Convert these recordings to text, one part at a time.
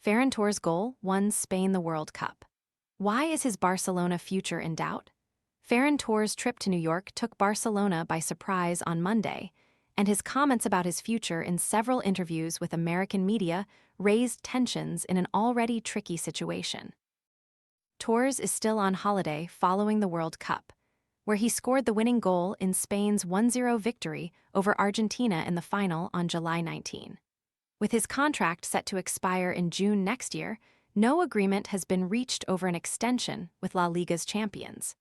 Ferran Torres' goal won Spain the World Cup. Why is his Barcelona future in doubt? Ferran Torres' trip to New York took Barcelona by surprise on Monday, and his comments about his future in several interviews with American media raised tensions in an already tricky situation. Torres is still on holiday following the World Cup, where he scored the winning goal in Spain's 1-0 victory over Argentina in the final on July 19. With his contract set to expire in June next year, no agreement has been reached over an extension with La Liga's champions.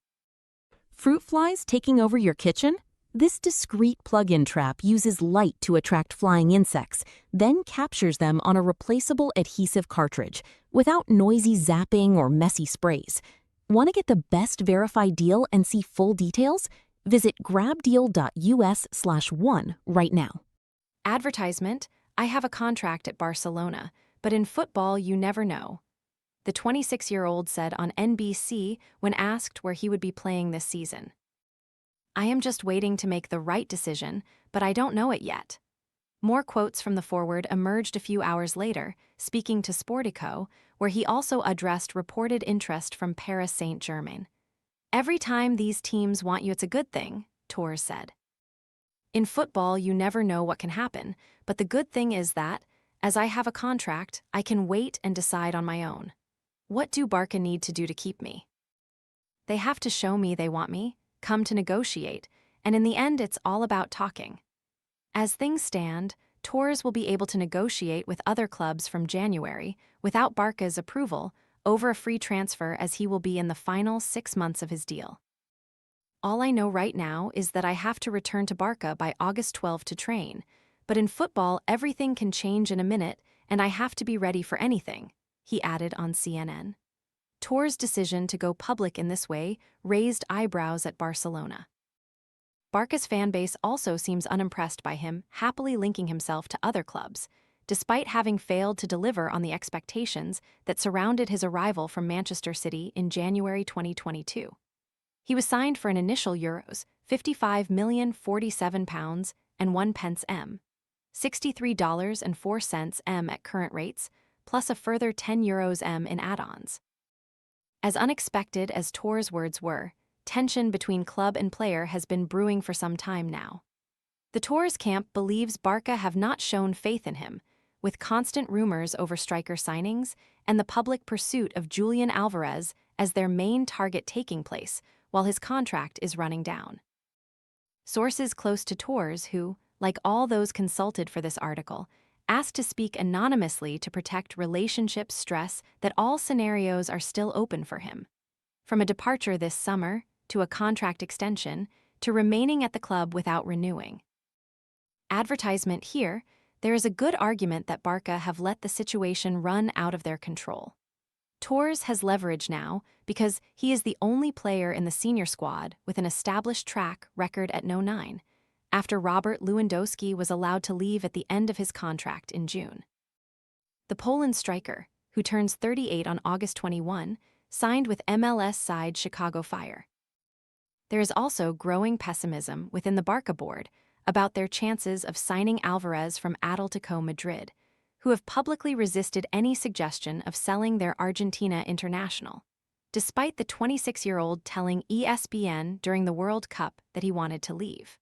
Fruit flies taking over your kitchen? This discreet plug-in trap uses light to attract flying insects, then captures them on a replaceable adhesive cartridge, without noisy zapping or messy sprays. Want to get the best verified deal and see full details? Visit grabdeal.us/one right now. Advertisement: I have a contract at Barcelona, but in football you never know. The 26-year-old said on NBC when asked where he would be playing this season. I am just waiting to make the right decision, but I don't know it yet. More quotes from the forward emerged a few hours later, speaking to Sportico, where he also addressed reported interest from Paris Saint-Germain. Every time these teams want you, it's a good thing, Torres said. In football, you never know what can happen, but the good thing is that, as I have a contract, I can wait and decide on my own. What do Barca need to do to keep me? They have to show me they want me, come to negotiate, and in the end it's all about talking. As things stand, Torres will be able to negotiate with other clubs from January, without Barca's approval, over a free transfer, as he will be in the final 6 months of his deal. All I know right now is that I have to return to Barca by August 12 to train, but in football everything can change in a minute and I have to be ready for anything, he added on CNN. Torres' decision to go public in this way raised eyebrows at Barcelona. Barca's fanbase also seems unimpressed by him happily linking himself to other clubs, despite having failed to deliver on the expectations that surrounded his arrival from Manchester City in January 2022. He was signed for an initial euros 55,047 and 1 pence M, $63.04 M at current rates, plus a further €10 M in add-ons. As unexpected as Torres' words were, tension between club and player has been brewing for some time now. The Torres camp believes Barca have not shown faith in him, with constant rumors over striker signings and the public pursuit of Julian Alvarez as their main target taking place while his contract is running down. Sources close to Torres who, like all those consulted for this article, asked to speak anonymously to protect relationship stress that all scenarios are still open for him. From a departure this summer, to a contract extension, to remaining at the club without renewing. Advertisement here: there is a good argument that Barca have let the situation run out of their control. Torres has leverage now because he is the only player in the senior squad with an established track record at No. 9, after Robert Lewandowski was allowed to leave at the end of his contract in June. The Poland striker, who turns 38 on August 21, signed with MLS side Chicago Fire. There is also growing pessimism within the Barca board about their chances of signing Alvarez from Atletico Madrid, who have publicly resisted any suggestion of selling their Argentina international, despite the 26-year-old telling ESPN during the World Cup that he wanted to leave.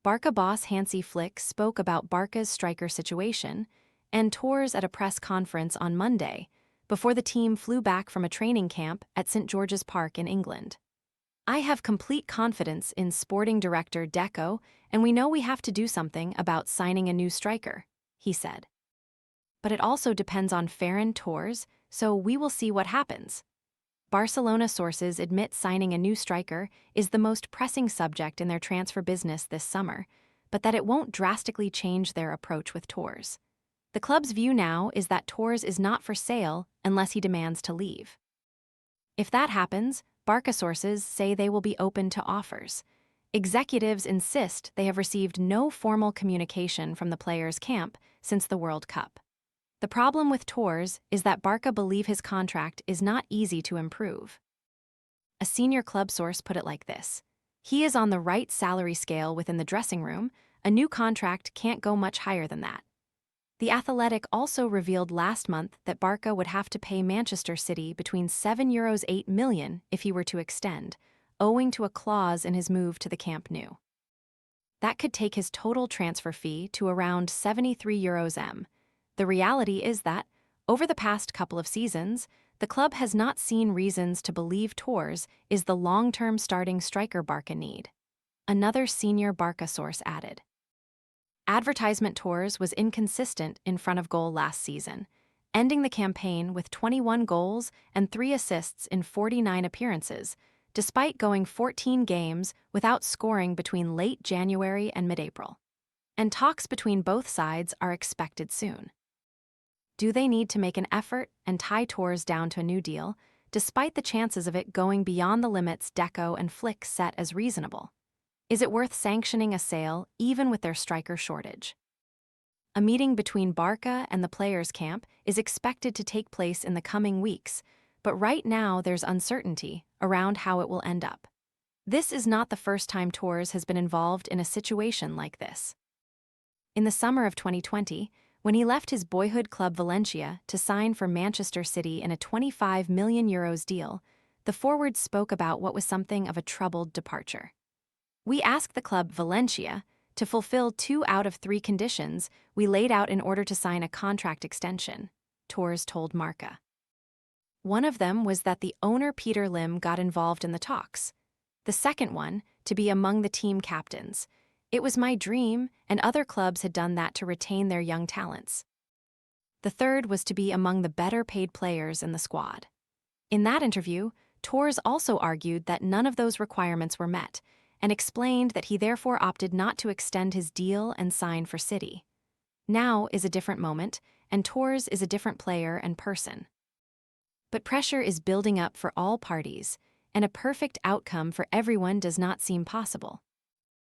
Barca boss Hansi Flick spoke about Barca's striker situation and Torres at a press conference on Monday, before the team flew back from a training camp at St. George's Park in England. I have complete confidence in sporting director Deco, and we know we have to do something about signing a new striker, he said. But it also depends on Ferran Torres, so we will see what happens. Barcelona sources admit signing a new striker is the most pressing subject in their transfer business this summer, but that it won't drastically change their approach with Torres. The club's view now is that Torres is not for sale unless he demands to leave. If that happens, Barca sources say they will be open to offers. Executives insist they have received no formal communication from the players' camp since the World Cup. The problem with Torres is that Barca believe his contract is not easy to improve. A senior club source put it like this: he is on the right salary scale within the dressing room, a new contract can't go much higher than that. The Athletic also revealed last month that Barca would have to pay Manchester City between €7 million if he were to extend, owing to a clause in his move to the Camp Nou. That could take his total transfer fee to around €73 million. The reality is that, over the past couple of seasons, the club has not seen reasons to believe Torres is the long-term starting striker Barca need. Another senior Barca source added. Advertisement Torres was inconsistent in front of goal last season, ending the campaign with 21 goals and 3 assists in 49 appearances, despite going 14 games without scoring between late January and mid-April. And talks between both sides are expected soon. Do they need to make an effort and tie Torres down to a new deal, despite the chances of it going beyond the limits Deco and Flick set as reasonable? Is it worth sanctioning a sale even with their striker shortage? A meeting between Barca and the players' camp is expected to take place in the coming weeks, but right now there's uncertainty around how it will end up. This is not the first time Torres has been involved in a situation like this. In the summer of 2020, when he left his boyhood club Valencia to sign for Manchester City in a €25 million deal, the forward spoke about what was something of a troubled departure. We asked the club Valencia to fulfill 2 out of 3 conditions we laid out in order to sign a contract extension, Torres told Marca. One of them was that the owner Peter Lim got involved in the talks. The second one, to be among the team captains. It was my dream, and other clubs had done that to retain their young talents. The third was to be among the better paid players in the squad. In that interview, Torres also argued that none of those requirements were met, and explained that he therefore opted not to extend his deal and sign for City. Now is a different moment, and Torres is a different player and person. But pressure is building up for all parties, and a perfect outcome for everyone does not seem possible.